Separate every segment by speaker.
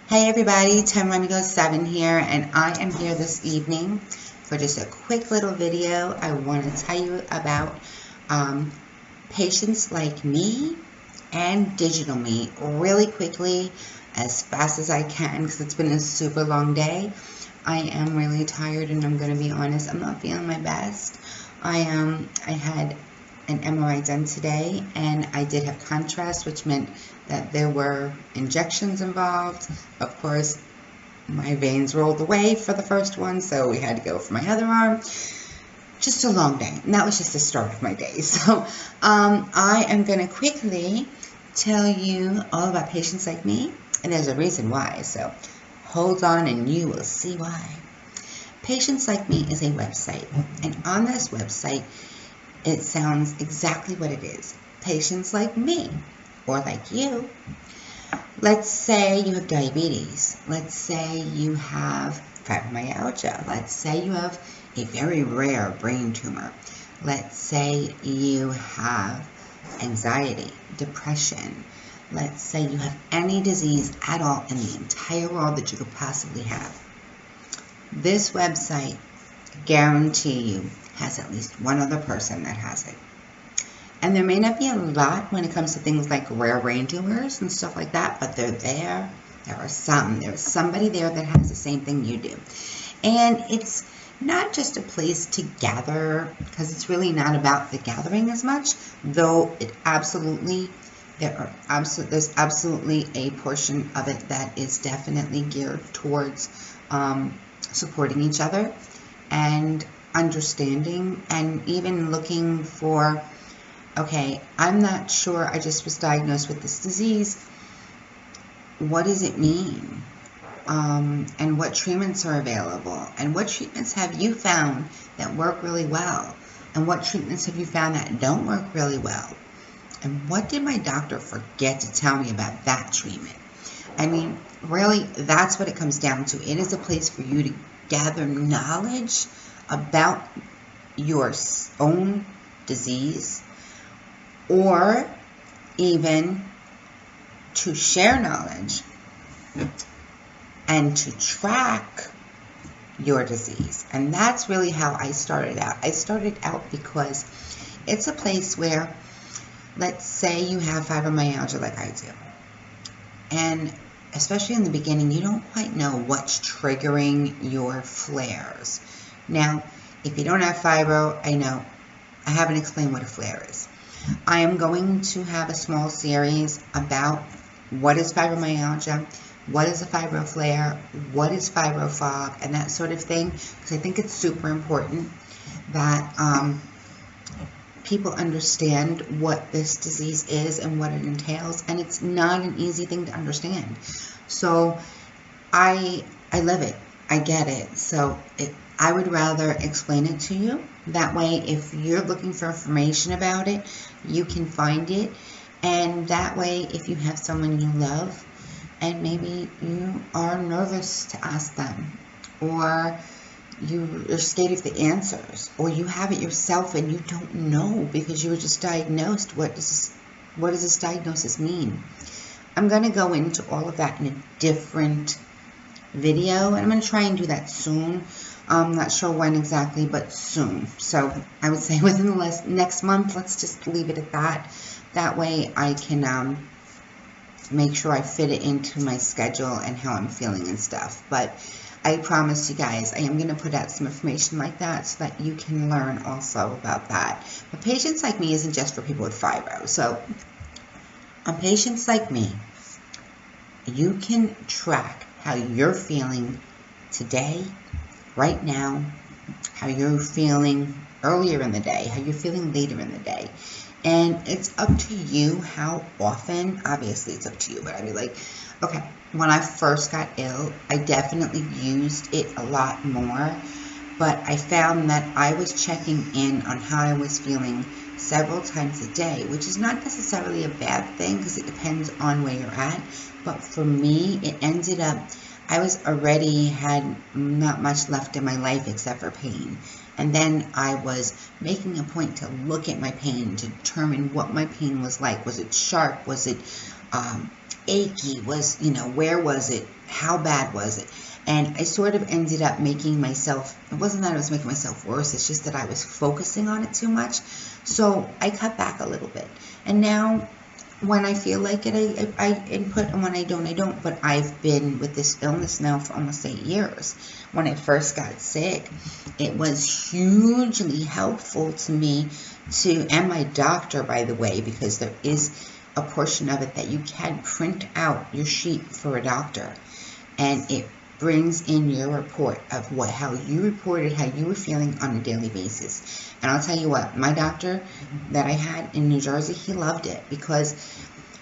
Speaker 1: Hey everybody, TWG7 here, and I am here this evening for just a quick little video. I want to tell you about patients like me and digital me really quickly, as fast as I can, because it's been a super long day. I am really tired, and I'm going to be honest, I'm not feeling my best. I had an MRI done today, and I did have contrast, which meant that there were injections involved. Of course, my veins rolled away for the first one, so we had to go for my other arm. Just a long day, and that was just the start of my day. So I am going to quickly tell you all about patients like me, and there's a reason why, so hold on and you will see why. Patients Like Me is a website, and on this website, it sounds exactly what it is. Patients like me, or like you. Let's say you have diabetes. Let's say you have fibromyalgia. Let's say you have a very rare brain tumor. Let's say you have anxiety, depression. Let's say you have any disease at all in the entire world that you could possibly have. This website, guarantee you, has at least one other person that has it. And there may not be a lot when it comes to things like rare brain tumors and stuff like that, but they're there. There are some. There's somebody there that has the same thing you do. And it's not just a place to gather, because it's really not about the gathering as much, though it absolutely, there's absolutely a portion of it that is definitely geared towards supporting each other and understanding, and even looking for, okay, I'm not sure, I just was diagnosed with this disease. What does it mean? And what treatments are available? And what treatments have you found that work really well? And what treatments have you found that don't work really well? And what did my doctor forget to tell me about that treatment? I mean, really, that's what it comes down to. It is a place for you to gather knowledge about your own disease, or even to share knowledge and to track your disease. And that's really how I started out. I started out because it's a place where, let's say you have fibromyalgia like I do, and especially in the beginning, you don't quite know what's triggering your flares. Now, if you don't have fibro, I know I haven't explained what a flare is. I am going to have a small series about what is fibromyalgia, what is a fibro flare, what is fibro fog, and that sort of thing, because I think it's super important that people understand what this disease is and what it entails, and it's not an easy thing to understand. So I live it. I get it. So I would rather explain it to you. That way, if you're looking for information about it, you can find it. And that way, if you have someone you love, and maybe you are nervous to ask them, or you're scared of the answers, or you have it yourself and you don't know because you were just diagnosed, what does this diagnosis mean? I'm going to go into all of that in a different video, and I'm going to try and do that soon. I'm not sure when exactly, but soon. So I would say within the next month. Let's just leave it at that. That way I can make sure I fit it into my schedule and how I'm feeling and stuff. But I promise you guys, I am going to put out some information like that so that you can learn also about that. But Patients Like Me isn't just for people with fibro. So on Patients Like Me, you can track how you're feeling today, right now, how you're feeling earlier in the day, how you're feeling later in the day. And it's up to you how often. Obviously it's up to you, but I'd be like, okay, when I first got ill, I definitely used it a lot more, but I found that I was checking in on how I was feeling several times a day, which is not necessarily a bad thing because it depends on where you're at. But for me, it ended up, I was already had not much left in my life except for pain. And then I was making a point to look at my pain to determine what my pain was like. Was it sharp? Was it achy? Was, you know, where was it? How bad was it? And I sort of ended up making myself, it wasn't that I was making myself worse, it's just that I was focusing on it too much. So I cut back a little bit. And now when I feel like it, I input, and when I don't, I don't. But I've been with this illness now for almost 8 years. When I first got sick, it was hugely helpful to me and my doctor, by the way, because there is a portion of it that you can print out your sheet for a doctor, and it brings in your report of how you reported, how you were feeling on a daily basis. And I'll tell you what, my doctor that I had in New Jersey, he loved it, because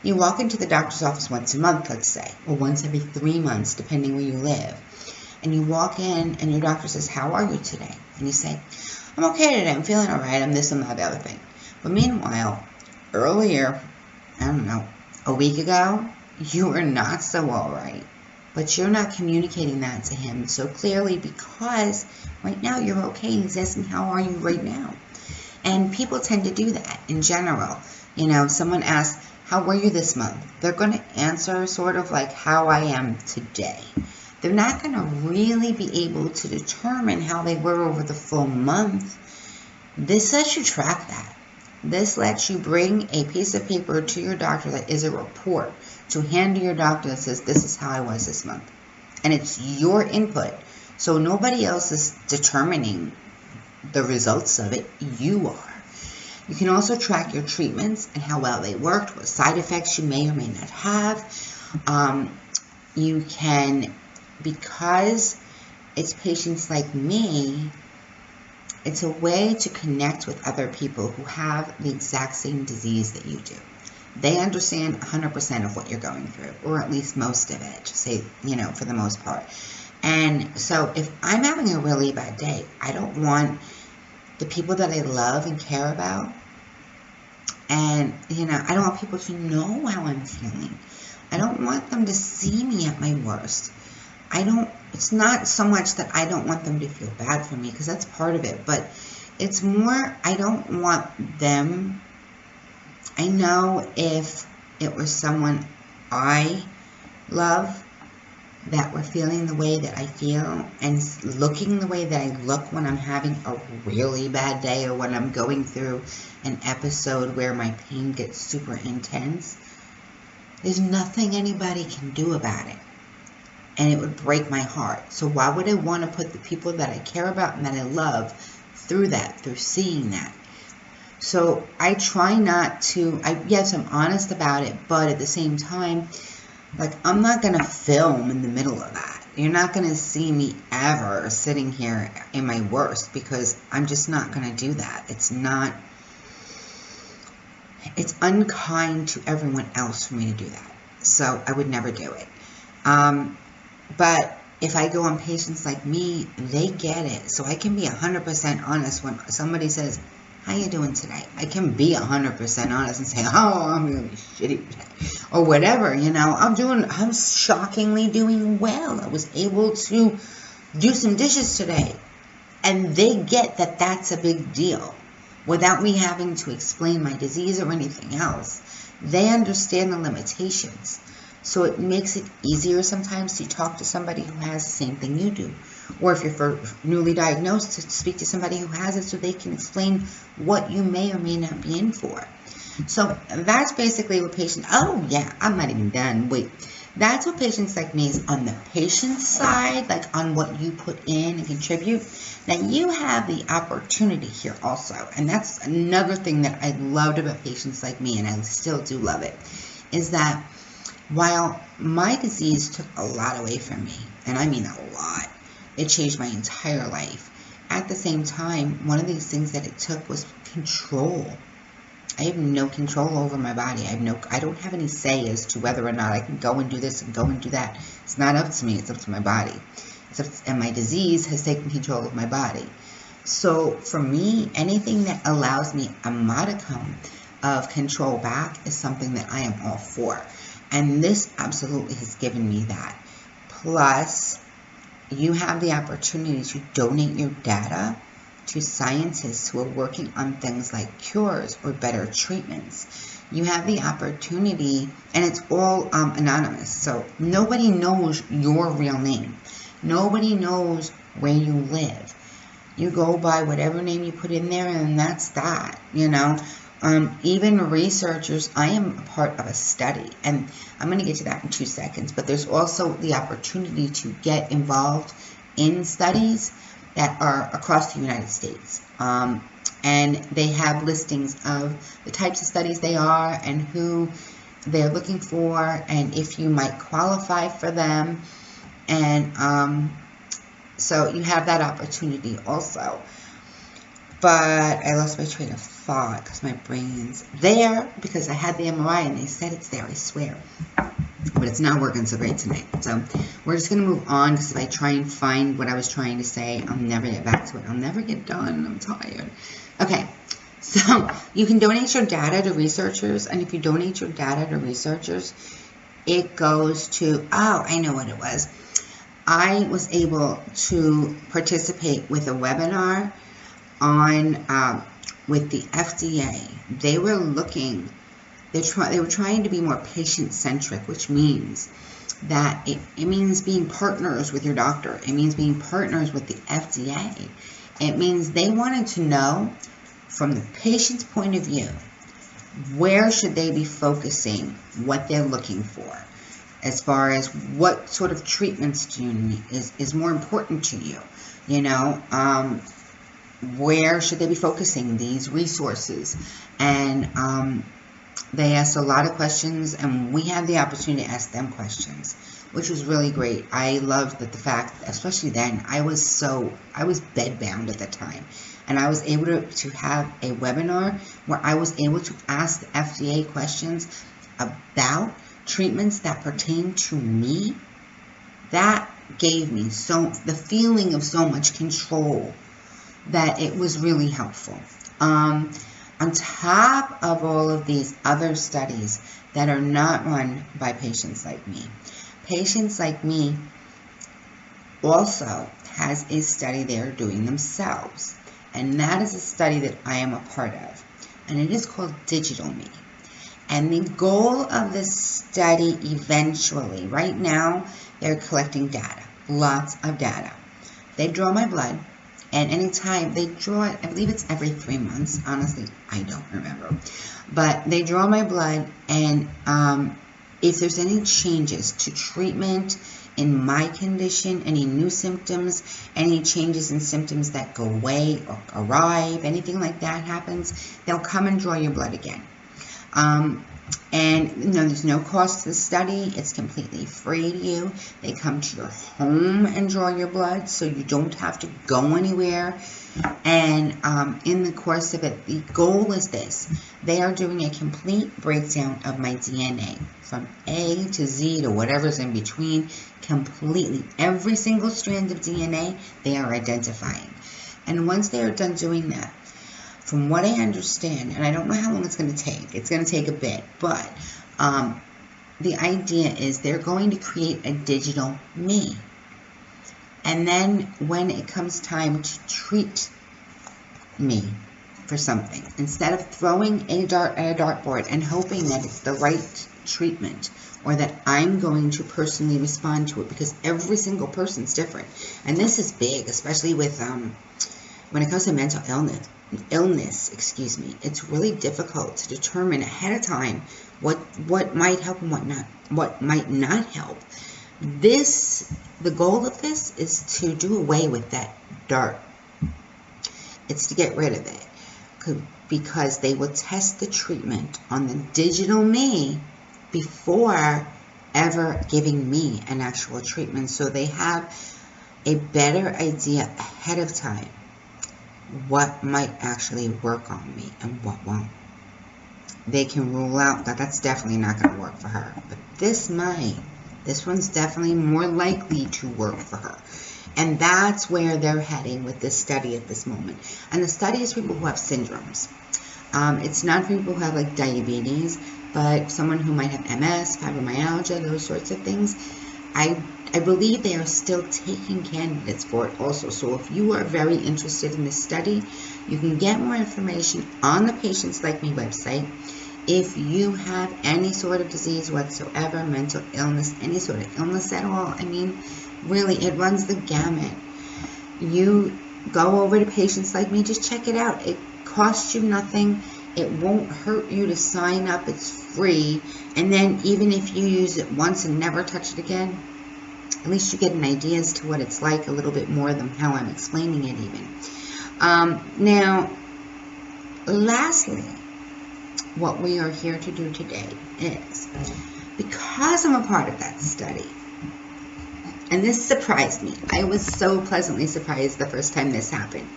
Speaker 1: you walk into the doctor's office once a month, let's say, or once every 3 months, depending where you live. And you walk in and your doctor says, how are you today? And you say, I'm okay today, I'm feeling all right, I'm this and that, the other thing. But meanwhile, earlier, I don't know, a week ago, you were not so all right. But you're not communicating that to him so clearly, because right now you're okay. He's asking, how are you right now? And people tend to do that in general. You know, someone asks, how were you this month? They're going to answer sort of like how I am today. They're not going to really be able to determine how they were over the full month. This lets you track that. This lets you bring a piece of paper to your doctor that is a report to hand to your doctor that says, this is how I was this month. And it's your input. So nobody else is determining the results of it. You are. You can also track your treatments and how well they worked, what side effects you may or may not have. You can, because it's Patients Like Me, it's a way to connect with other people who have the exact same disease that you do. They understand 100% of what you're going through, or at least most of it, to say, you know, for the most part. And so if I'm having a really bad day, I don't want the people that I love and care about, and, you know, I don't want people to know how I'm feeling. I don't want them to see me at my worst. It's not so much that I don't want them to feel bad for me, because that's part of it, but it's more, I don't want them, I know if it was someone I love that were feeling the way that I feel and looking the way that I look when I'm having a really bad day, or when I'm going through an episode where my pain gets super intense, there's nothing anybody can do about it. And it would break my heart. So why would I want to put the people that I care about and that I love through that, through seeing that? So I try not to, yes, I'm honest about it, but at the same time, like, I'm not going to film in the middle of that. You're not going to see me ever sitting here in my worst, because I'm just not going to do that. It's unkind to everyone else for me to do that. So I would never do it. But if I go on Patients Like Me, they get it. So I can be 100% honest when somebody says, how you doing today? I can be 100% honest and say, oh, I'm really shitty today. Or whatever, you know. I'm shockingly doing well. I was able to do some dishes today. And they get that that's a big deal. Without me having to explain my disease or anything else. They understand the limitations. So it makes it easier sometimes to talk to somebody who has the same thing you do. Or if you're newly diagnosed, to speak to somebody who has it so they can explain what you may or may not be in for. So that's basically what oh yeah, I'm not even done. Wait. That's what Patients Like Me is on the patient side, like on what you put in and contribute. Now you have the opportunity here also. And that's another thing that I loved about Patients Like Me, and I still do love it, is that while my disease took a lot away from me, and I mean a lot, it changed my entire life. At the same time, one of these things that it took was control. I have no control over my body. I don't have any say as to whether or not I can go and do this and go and do that. It's not up to me. It's up to my body. And my disease has taken control of my body. So for me, anything that allows me a modicum of control back is something that I am all for. And this absolutely has given me that. Plus, you have the opportunity to donate your data to scientists who are working on things like cures or better treatments. you have the opportunity, and it's all anonymous, so nobody knows your real name. Nobody knows where you live. You go by whatever name you put in there, and that's that, you know. Even researchers, I am a part of a study, and I'm going to get to that in 2 seconds, but there's also the opportunity to get involved in studies that are across the United States. And they have listings of the types of studies they are and who they're looking for and if you might qualify for them. And so you have that opportunity also. But I lost my train of thought because my brain's there because I had the MRI and they said it's there, I swear. But it's not working so great tonight. So we're just going to move on because if I try and find what I was trying to say, I'll never get back to it. I'll never get done. I'm tired. Okay, so you can donate your data to researchers, and if you donate your data to researchers, it goes to, oh, I know what it was. I was able to participate with a webinar on with the FDA. They were looking, they were trying to be more patient-centric, which means that it means being partners with your doctor. It means being partners with the FDA. It means they wanted to know, from the patient's point of view, where should they be focusing what they're looking for, as far as what sort of treatments do you need is more important to you, you know, where should they be focusing these resources. And they asked a lot of questions, and we had the opportunity to ask them questions, which was really great. I loved that the fact, especially then, I was bedbound at the time, and I was able to have a webinar where I was able to ask the FDA questions about treatments that pertain to me. That gave me the feeling of so much control that it was really helpful. On top of all of these other studies that are not run by Patients Like Me, Patients Like Me also has a study they're doing themselves, and that is a study that I am a part of, and it is called Digital Me. And the goal of this study eventually, right now, they're collecting data, lots of data. They draw my blood. And anytime they draw it, I believe it's every 3 months. Honestly, I don't remember. But they draw my blood, and if there's any changes to treatment in my condition, any new symptoms, any changes in symptoms that go away or arrive, anything like that happens, they'll come and draw your blood again. And you know, there's no cost to the study. It's completely free to you. They come to your home and draw your blood, so you don't have to go anywhere. And in the course of it, the goal is this. They are doing a complete breakdown of my DNA from A to Z to whatever's in between, completely. Every single strand of DNA they are identifying. And once they are done doing that, from what I understand, and I don't know how long it's going to take. It's going to take a bit, but the idea is they're going to create a digital me. And then when it comes time to treat me for something, instead of throwing a dart at a dartboard and hoping that it's the right treatment or that I'm going to personally respond to it, because every single person's different. And this is big, especially with when it comes to mental illness, it's really difficult to determine ahead of time what might help and what might not help. The goal of this is to do away with that dart. It's to get rid of it, because they will test the treatment on the digital me before ever giving me an actual treatment, so they have a better idea ahead of time what might actually work on me and what won't. They can rule out that that's definitely not going to work for her, but this might. This one's definitely more likely to work for her. And that's where they're heading with this study at this moment. And the study is for people who have syndromes. It's not for people who have like diabetes, but someone who might have MS, fibromyalgia, those sorts of things. I believe they are still taking candidates for it also. So if you are very interested in this study, you can get more information on the Patients Like Me website. if you have any sort of disease whatsoever, mental illness, any sort of illness at all, I mean, really, it runs the gamut. You go over to Patientslikeme, just check it out. It costs you nothing. It won't hurt you to sign up. It's free. And then even if you use it once and never touch it again, at least you get an idea as to what it's like a little bit more than how I'm explaining it even. Now, lastly, what we are here to do today is, because I'm a part of that study, and this surprised me. I was so pleasantly surprised the first time this happened.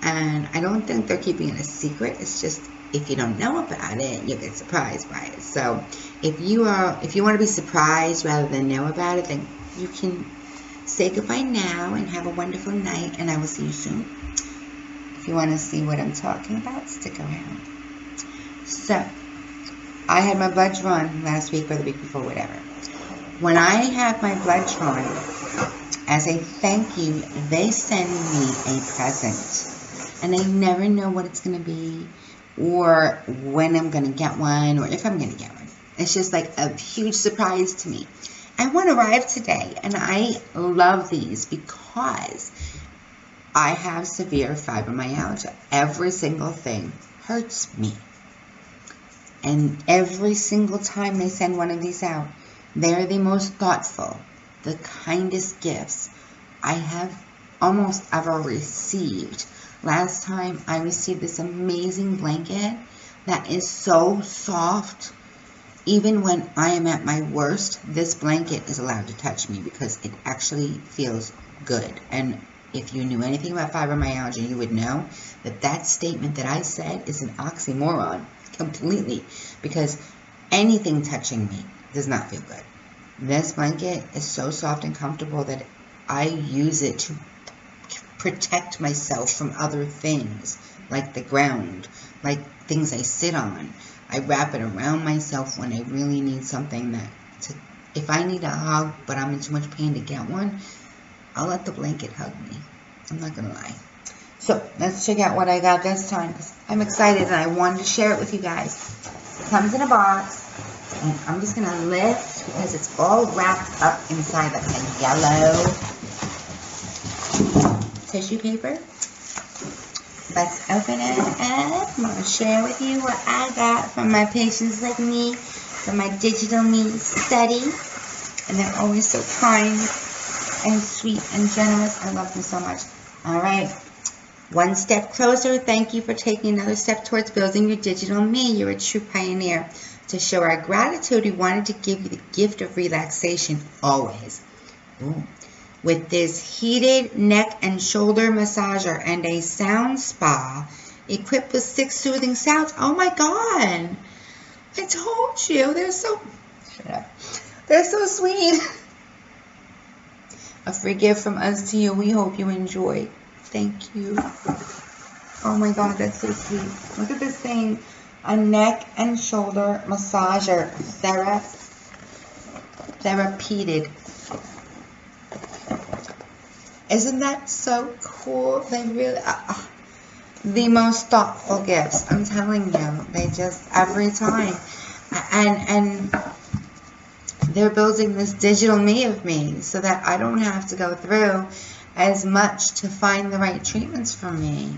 Speaker 1: And I don't think they're keeping it a secret. It's just, if you don't know about it, you get surprised by it. So if you want to be surprised rather than know about it, then you can say goodbye now and have a wonderful night, and I will see you soon. If you want to see what I'm talking about, stick around. So, I had my blood drawn last week or the week before, whatever. When I have my blood drawn, as a thank you, they send me a present. And I never know what it's going to be, or when I'm going to get one, or if I'm going to get one. It's just like a huge surprise to me. And one arrived today, and I love these because I have severe fibromyalgia. Every single thing hurts me. And every single time they send one of these out, they're the most thoughtful, the kindest gifts I have almost ever received. Last time I received this amazing blanket that is so soft. Even when I am at my worst, this blanket is allowed to touch me because it actually feels good. And if you knew anything about fibromyalgia, you would know that that statement that I said is an oxymoron completely, because anything touching me does not feel good. This blanket is so soft and comfortable that I use it to protect myself from other things, like the ground, like things I sit on. I wrap it around myself when I really need something if I need a hug, but I'm in too much pain to get one, I'll let the blanket hug me. I'm not gonna lie. So, let's check out what I got this time, because I'm excited and I wanted to share it with you guys. It comes in a box, and I'm just gonna lift, because it's all wrapped up inside like a yellow tissue paper. Let's open it up. I'm going to share with you what I got from my Patientslikeme, from my digital needs study. And they're always so kind and sweet and generous. I love them so much. All right. One step closer. Thank you for taking another step towards building your digital me. You're a true pioneer. To show our gratitude, we wanted to give you the gift of relaxation always. Ooh. With this heated neck and shoulder massager and a sound spa equipped with 6 soothing sounds. Oh my God! I told you, they're so... Shut up. They're so sweet. A free gift from us to you. We hope you enjoy. Thank you. Oh my God, that's so sweet. Look at this thing. A neck and shoulder massager. Therapeutic. Isn't that so cool? They really are the most thoughtful gifts. I'm telling you, they just every time, and they're building this digital me of me so that I don't have to go through as much to find the right treatments for me.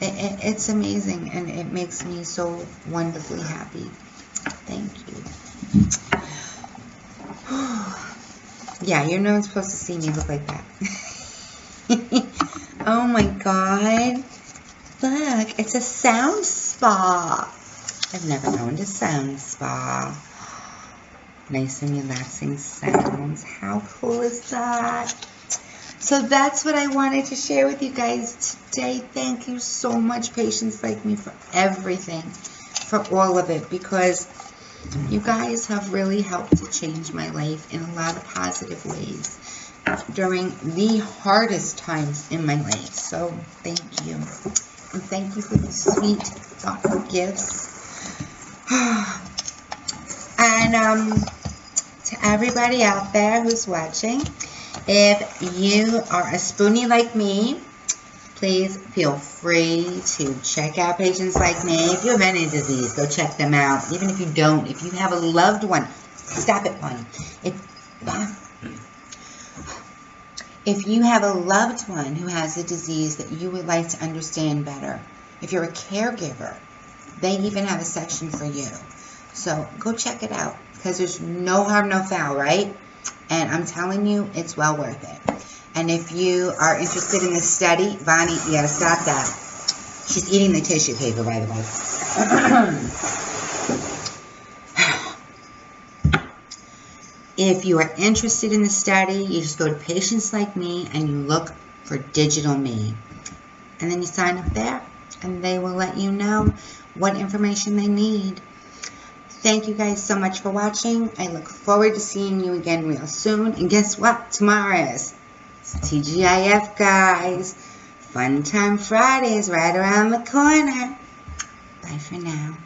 Speaker 1: It's amazing, and it makes me so wonderfully happy. Thank you. Yeah, you're not supposed to see me look like that. Oh my God. Look, it's a sound spa. I've never owned a sound spa. Nice and relaxing sounds. How cool is that? So that's what I wanted to share with you guys today. Thank you so much, Patientslikeme, for everything, for all of it, because you guys have really helped to change my life in a lot of positive ways during the hardest times in my life. So thank you. And thank you for the sweet, thoughtful gifts. And to everybody out there who's watching, if you are a spoonie like me, please feel free to check out Patients Like Me. If you have any disease, go check them out. Even if you don't, if you have a loved one, stop it, Bonnie. If you have a loved one who has a disease that you would like to understand better, if you're a caregiver, they even have a section for you. So go check it out, because there's no harm, no foul, right? And I'm telling you, it's well worth it. And if you are interested in this study, Bonnie, you gotta stop that. She's eating the tissue paper, by the way. If you are interested in the study, you just go to Patients Like Me and you look for Digital Me. And then you sign up there, and they will let you know what information they need. Thank you guys so much for watching. I look forward to seeing you again real soon. And guess what? Tomorrow is TGIF, guys. Fun Time Friday is right around the corner. Bye for now.